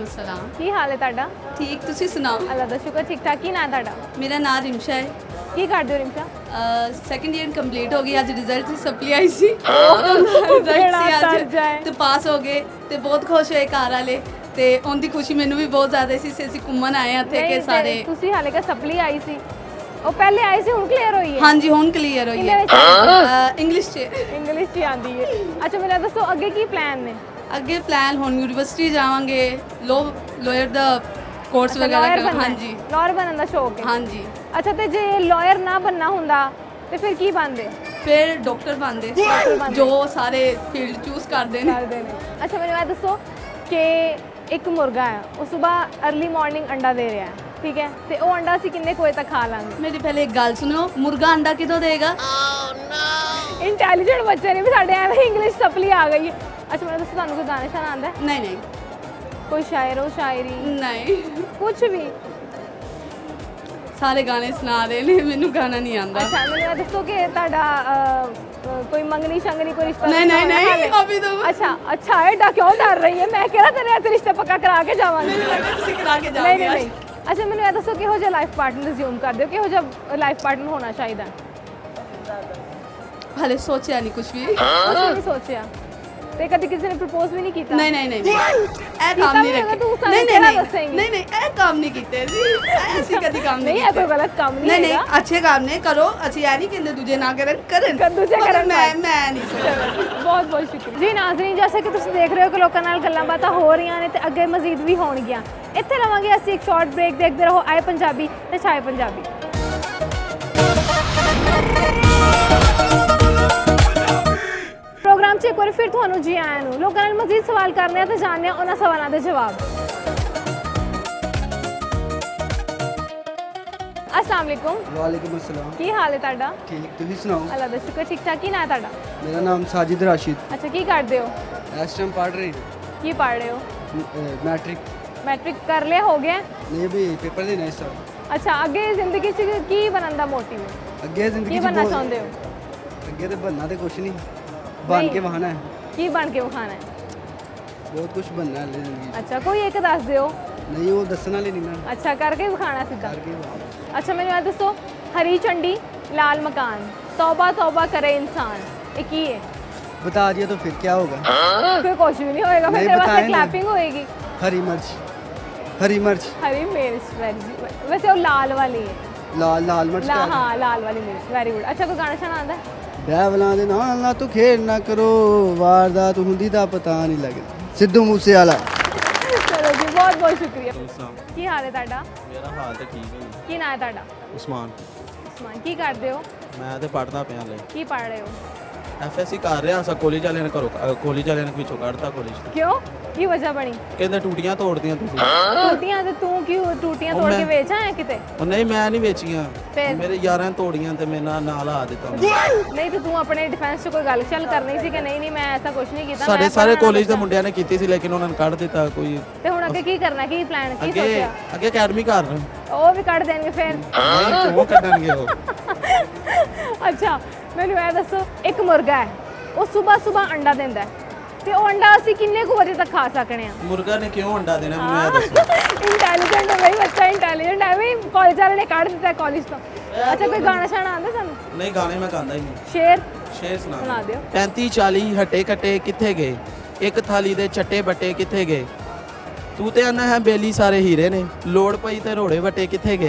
वालेकुम अस्सलाम। ਕੀ ਹਾਲ ਹੈ ਤੁਹਾਡਾ? ठीक तुसी सुनाओ। ਅੱਲਾ ਦਾ ਸ਼ੁਕਰ ਠੀਕ ਠਾਕ। ਕੀ ਨਾਂ ਤੁਹਾਡਾ? मेरा नाम रिमशा है। ਕੀ ਕਰਦੇ ਹੋ ਰਿਮਸ਼ਾ? सैकेंड ईयर कंप्लीट हो गई अज रिजल्ट सी सप्ली आई सी ਬੜਾ रिजल्ट ਦਰਜਾ ਹੈ। सी ते पास हो गए ते बहुत खुश होए घर वाले ਤੇ ਉਹਦੀ ਖੁਸ਼ੀ ਮੈਨੂੰ ਵੀ ਬਹੁਤ ਜ਼ਿਆਦਾ ਸੀ ਅਸੀਂ ਘੁੰਮਣ ਆਏ ਹਾਂ ਇੱਥੇ ਨਹੀਂ, ਕਿ ਤੇ ਸਾਰੇ ਤੁਸੀਂ ਹਾਲੇ ਕਾ ਸਪਲੀ ਆਈ ਸੀ, ਉਹ ਪਹਿਲੇ ਆਈ ਸੀ, ਹੁਣ ਕਲੀਅਰ ਹੋਈ ਹੈ? ਹਾਂਜੀ ਹੁਣ ਕਲੀਅਰ ਹੋਈ ਕਿੰਨੇ ਹੈ ਵਿੱਚ? ਇੰਗਲਿਸ਼ 'ਚ ਇੰਗਲਿਸ਼ ਚ ਆਂਦੀ ਹੈ। ਅੱਛਾ ਮੈਨੂੰ ਇਹ ਦੱਸੋ ਅੱਗੇ ਕੀ ਪਲਾਨ ਨੇ? ਅੱਗੇ ਪਲਾਨ ਹੁਣ ਯੂਨੀਵਰਸਿਟੀ ਜਾਵਾਂਗੇ ਲਾਇਰ ਦਾ ਕੋਰਸ ਵਗੈਰਾ ਕਰਾਂ ਹਾਂਜੀ ਲਾਇਰ ਬਣਨ ਦਾ ਸ਼ੌਕ ਹੈ? ਹਾਂਜੀ ਅੱਛਾ ਤੇ ਜੇ ਲਾਇਰ ਨਾ ਬਣਨਾ ਹੁੰਦਾ ਤੇ ਫਿਰ ਕੀ ਬਣਦੇ? ਫਿਰ ਡਾਕਟਰ ਬਣਦੇ ਬਣਦੇ। ਜੋ ਸਾਰੇ ਫੀਲਡ ਚੂਜ਼ ਕਰਦੇ ਨੇ ਕਰਦੇ ਨੇ। ਅੱਛਾ ਮੈਨੂੰ ਇਹ ਦੱਸੋ ਕਿ ਇੱਕ ਮੁਰਗਾ ਹੈ, ਉਹ ਸਵੇਰ अर्ਲੀ ਮਾਰਨਿੰਗ ਅੰਡਾ ਦੇ ਰਿਹਾ ਹੈ, ਠੀਕ ਹੈ, ਤੇ ਉਹ ਅੰਡਾ ਅਸੀਂ ਕਿੰਨੇ ਕੁ ਵਜੇ ਤੱਕ ਖਾ ਲਾਂਗੇ? ਮੇਰੀ ਪਹਿਲੇ ਇੱਕ ਗੱਲ ਸੁਣੋ ਮੁਰਗਾ ਅੰਡਾ ਕਿਦੋਂ ਦੇਗਾ ਇੰਟੈਲੀਜੈਂਟ ਬੱਚੇ ਨੇ ਵੀ ਸਾਡੇ ਐਵੇਂ ਇੰਗਲਿਸ਼ ਸਪਲੀ ਆ ਗਈ ਹੈ। ਅੱਛਾ ਮੈਨੂੰ ਦੱਸੋ ਤੁਹਾਨੂੰ ਕੋਈ ਗਾਣਾ ਸ਼ਾਨਾ ਆਉਂਦਾ ਹੈ? ਨਹੀਂ ਨਹੀਂ ਕੋਈ ਸ਼ਾਇਰੋ ਸ਼ਾਇਰੀ ਨਹੀਂ ਕੁਝ ਵੀ? ਸਾਰੇ ਗਾਣੇ ਸੁਣਾ ਰਹੇ ਨੇ ਮੈਨੂੰ ਗਾਣਾ ਨਹੀਂ ਆਉਂਦਾ ਅੱਛਾ ਮੈਨੂੰ ਇਹ ਦੱਸੋ ਕਿ ਤੁਹਾਡਾ ਕੋਈ ਮੰਗਣੀ ਸ਼ੰਗਣੀ ਕੋਈ ਰਿਸ਼ਤਾ ਨਹੀਂ ਨਹੀਂ ਹੋਇਆ ਨਹੀਂ ਹਾਲੇ? ਅਭੀ ਤਾਂ ਅੱਛਾ ਐਡਾ ਕਿਉਂ ਡਰ ਰਹੀ ਹੈ? ਮੈਂ ਕਿਹਾ ਤੇਰੇ ਤੇ ਰਿਸ਼ਤਾ ਪੱਕਾ ਕਰਾ ਕੇ ਜਾਵਾਂਗੀ। ਤੁਸੀਂ ਕਰਾ ਕੇ ਨਹੀਂ ਜਾਓਗੇ ਨਹੀਂ ਅੱਛਾ ਮੈਨੂੰ ਇਹ ਦੱਸੋ ਕਿਹੋ ਜਿਹਾ ਲਾਈਫ ਪਾਰਟਨਰ ਰਿਜ਼ਿਊਮ ਕਰਦੇ ਹੋ, ਕਿਹੋ ਜਿਹਾ ਲਾਈਫ ਪਾਰਟਨਰ ਹੋਣਾ ਚਾਹੀਦਾ? ਹਲੇ ਸੋਚਿਆ ਨਹੀਂ ਕੁਝ ਵੀ ਕੁਛ ਨਹੀਂ ਸੋਚਿਆ ਤੇ ਕਦੀ ਕਿਸੇ ਨੇ ਪ੍ਰਪੋਜ਼ ਵੀ ਨਹੀਂ ਕੀਤਾ? ਨਹੀਂ ਨਹੀਂ ਨਹੀਂ ਇਹ ਕੰਮ ਨਹੀਂ ਵੀ ਹੋਏਗਾ, ਰੱਖੇ ਤੂੰ ਸਾਨੂੰ ਨਹੀਂ ਕਿਹੜਾ ਨਹੀਂ ਦੱਸੇਂਗੀ? ਨਹੀਂ ਨਹੀਂ ਇਹ ਕੰਮ ਨਹੀਂ ਕੀਤੇ ਸੀ ਅਸੀਂ ਕਦੀ ਕੰਮ ਨਹੀਂ ਨਹੀਂ ਇਹ ਕੋਈ ਗਲਤ ਕੰਮ ਨਹੀਂ ਨਹੀਂ ਨਹੀਂ ਹੈਗਾ। ਅੱਛੇ ਕੰਮ ਨੇ ਕਰੋ ਅਸੀਂ ਇਹ ਨਹੀਂ ਕਹਿੰਦੇ ਦੂਜੇ ਨਾ ਕਰਨ ਦੂਜੇ ਮਗਰ ਕਰਨ ਮੈਂ ਨਹੀਂ ਸੋਚਦਾ ਬਹੁਤ ਬਹੁਤ ਸ਼ੁਕਰੀਆ ਜੀ ਨਾਜ਼ਰੀਨ। ਜੈਸਾ ਕਿ ਤੁਸੀਂ ਦੇਖ ਰਹੇ ਹੋ ਕਿ ਲੋਕਾਂ ਨਾਲ ਗੱਲਾਂ ਬਾਤਾਂ ਹੋ ਰਹੀਆਂ ਨੇ ਤੇ ਅੱਗੇ ਮਜ਼ੀਦ ਵੀ ਹੋਣਗੀਆਂ। ਇੱਥੇ ਲਵਾਂਗੇ ਅਸੀਂ ਇੱਕ ਸ਼ਾਰਟ ਬ੍ਰੇਕ। ਦੇਖਦੇ ਰਹੋ ਆਏ ਪੰਜਾਬੀ ਤੇ ਛਾਏ ਪੰਜਾਬੀ। ਪ੍ਰੋਗਰਾਮ 'ਚ ਇੱਕ ਵਾਰ ਫਿਰ ਤੁਹਾਨੂੰ ਜੀ ਆਇਆਂ ਨੂੰ। ਲੋਕਾਂ ਨਾਲ ਮਜ਼ੀਦ ਸਵਾਲ ਕਰਨੇ ਆ ਤੇ ਜਾਣਦੇ ਆ ਉਹਨਾਂ ਸਵਾਲਾਂ ਦੇ ਜਵਾਬ। अस्सलाम वालेकुम। वालेकुम अस्सलाम। ਕੀ ਹਾਲ ਹੈ ਤੁਹਾਡਾ? ठीक तुसी सुनाओ। ਅੱਲਾ ਦਾ ਸ਼ੁਕਰ ਠੀਕ ਠਾਕ। ਕੀ ਨਾਂ ਹੈ ਤੁਹਾਡਾ? मेरा नाम साजिद राशिद। ਅੱਛਾ ਕੀ ਕਰਦੇ ਹੋ? इस टाइम पढ़ रही हूँ ਕੀ ਪੜ੍ਹ ਰਹੇ ਹੋ? मैट्रिक। ਮੈਟ੍ਰਿਕ ਕਰ ਲਿਆ ਹੋ ਗਿਆ? नहीं भी पेपर देना इस साल। ਅੱਛਾ ਅੱਗੇ ਜ਼ਿੰਦਗੀ 'ਚ ਕੀ ਬਣਨ ਦਾ ਮੋਟਿਵ ਹੈ? अगे ਕੀ जिंदगी ਬਣਨਾ ਚਾਹੁੰਦੇ ਹੋ? अगे तो बनना तो कुछ नहीं बन नहीं। के बहाना है ਕੀ ਬਣ ਕੇ ਵਿਖਾਣਾ ਹੈ? बहुत कुछ बनना है अगली जिंदगी ਅੱਛਾ ਕੋਈ ਇੱਕ ਦੱਸ ਦਿਓ। नहीं वो दसना वाली नहीं ना ਅੱਛਾ ਕਰਕੇ ਵਿਖਾਣਾ ਸਿੱਧਾ। करके बहाना। ਅੱਛਾ ਮੈਨੂੰ ਇਹ ਦੱਸੋ ਹਰੀ ਝੰਡੀ ਲਾਲ ਮਕਾਨ ਤੌਬਾ ਤੌਬਾ ਕਰੇ ਇਨਸਾਨ, ਇਹ ਕੀ ਹੈ? बता दिया तो फिर क्या होगा। ਫਿਰ ਕੁਝ ਵੀ ਨਹੀਂ ਹੋਏਗਾ, ਫਿਰ नहीं ਤੇਰੇ ਵਾਸਤੇ बताए ना। ਕਲੈਪਿੰਗ ਹੋਏਗੀ। हरी मिर्च हरी मिर्च ਹਰੀ ਮਿਰਚ ਵੈਸੇ ਉਹ ਲਾਲ ਵਾਲੀ ਹੈ। लाल लाल मिर्च क्या है? ਹਾਂ ਲਾਲ ਵਾਲੀ ਮਿਰਚ ਵੈਰੀ ਗੁੱਡ। ਅੱਛਾ ਕੋਈ ਗਾਣਾ ਸ਼ਾਨਾ ਆਉਂਦਾ ਹੈ? ਡੈਵਲਾਂ ਦੇ ਨਾਲ ਨਾ ਤੂੰ ਖੇਡ ਨਾ ਕਰੋ ਵਾਰਦਾਤ ਹੁੰਦੀ ਦਾ ਪਤਾ ਨਹੀਂ ਲੱਗਦਾ। ਸਿੱਧੂ ਮੂਸੇ ਵਾਲਾ। ਚਲੋ ਜੀ ਬਹੁਤ ਬਹੁਤ ਸ਼ੁਕਰੀਆ। ਕੀ ਹਾਲ ਹੈ ਤੁਹਾਡਾ? ਮੇਰਾ ਹਾਲ ਤਾਂ ਠੀਕ ਹੈ ਕੀ ਨਾਂ ਹੈ ਤੁਹਾਡਾ? ਉਸਮਾਨ। ਉਸਮਾਨ ਕੀ ਕਰਦੇ ਹੋ? ਮੈਂ ਤੇ ਪੜਦਾ ਪਿਆ ਲੈ ਕੀ ਪੜ੍ਹ ਰਹੇ ਹੋ? ਐਫਐਸਸੀ ਕਰ ਰਿਹਾ ਸਾ ਕਾਲਜ ਵਾਲਿਆਂ ਨੇ ਕਾਲਜ ਵਾਲਿਆਂ ਨੇ ਵਿੱਚੋਂ ਕੱਢਤਾ ਕਾਲਜ ਤੋਂ। ਕਿਉਂ ਕੀ ਵਜ੍ਹਾ ਬਣੀ? ਕਹਿੰਦੇ ਟੂਟੀਆਂ ਤੋੜਦੀਆਂ ਤੁਸੀਂ। ਟੂਟੀਆਂ ਤੇ ਤੂੰ ਕਿਉਂ ਟੂਟੀਆਂ ਉਹ ਤੋੜ ਕੇ ਮੈਂ- ਵੇਚ ਆਇਆ ਕਿਤੇ? ਉਹ ਨਹੀਂ ਮੈਂ ਨਹੀਂ ਵੇਚੀਆਂ ਫਿਰ? ਮੇਰੇ ਯਾਰਾਂ ਨੇ ਤੋੜੀਆਂ ਤੇ ਮੇਰੇ ਨਾਲ ਆ ਦਿੱਤਾ ਉਹਨੇ। ਨਹੀਂ ਤੇ ਤੂੰ ਆਪਣੇ ਡਿਫੈਂਸ 'ਚ ਕੋਈ ਗੱਲ ਚੱਲ ਕਰਨੀ ਸੀ ਕਿ ਨਹੀਂ ਨਹੀਂ ਮੈਂ ਐਸਾ ਕੁਝ ਨਹੀਂ ਕੀਤਾ। ਸਾਡੇ ਮੈਂ ਸਾਰੇ ਪੜ੍ਹਨਾ ਕਾਲਜ ਦੇ ਬੱਚਾ। ਮੁੰਡਿਆਂ ਨੇ ਕੀਤੀ ਸੀ ਲੇਕਿਨ ਉਹਨਾਂ ਨੇ ਕੱਢ ਦਿੱਤਾ ਕੋਈ। ਤੇ ਹੁਣ ਅੱਗੇ ਕੀ ਕਰਨਾ, ਕੀ ਪਲਾਨ, ਕੀ ਅੱਗੇ ਸੋਚਿਆ? ਅੱਗੇ ਅਕੈਡਮੀ ਕਰ ਰਹੇ ਉਹ ਵੀ ਕੱਢ ਦੇਣਗੇ ਫਿਰ। ਨਹੀਂ ਉਹ ਕੱਢਣਗੇ ਉਹ। ਅੱਛਾ ਮੈਨੂੰ ਇਹ ਦੱਸੋ ਇੱਕ ਮੁਰਗਾ ਹੈ, ਉਹ ਸਵੇਰ ਅੰਡਾ ਦਿੰਦਾ ਹੈ ਤੇ ਉਹ ਅੰਡਾ ਅਸੀਂ ਕਿੰਨੇ ਕੁ ਵਜੇ ਤੱਕ ਖਾ ਸਕਣੇ ਆ? ਮੁਰਗਾ ਨੇ ਕਿਉਂ ਅੰਡਾ ਦੇਣਾ ਮੈਨੂੰ ਇਹ ਦੱਸੋ। ਇੰਟੈਲੀਜੈਂਟ ਹੈ ਬਈ ਬੱਚਾ, ਇੰਟੈਲੀਜੈਂਟ ਹੈ ਵੀ ਕਾਲਜ ਵਾਲੇ ਨੇ ਕੱਢ ਦਿੱਤਾ ਕਾਲਜ ਤੋਂ। ਅੱਛਾ ਕੋਈ ਗਾਣਾ ਸ਼ਾਨਾ ਆਉਂਦਾ ਤੁਹਾਨੂੰ? ਨਹੀਂ ਗਾਣੇ ਮੈਂ ਗਾਉਂਦਾ ਹੀ ਨਹੀਂ। ਸ਼ੇਰ ਸ਼ੇਰ ਸੁਣਾ ਸੁਣਾ ਦਿਓ। 35 40 ਹੱਟੇ ਕੱਟੇ ਕਿੱਥੇ ਗਏ, ਇੱਕ ਥਾਲੀ ਦੇ ਚੱਟੇ ਬੱਟੇ ਕਿੱਥੇ ਗਏ, ਤੂੰ ਤੇ ਆਨਾ ਹੈ ਬੇਲੀ ਸਾਰੇ ਹੀਰੇ ਨੇ, ਲੋੜ ਪਈ ਤੇ ਰੋੜੇ ਵੱਟੇ ਕਿੱਥੇ ਗਏ।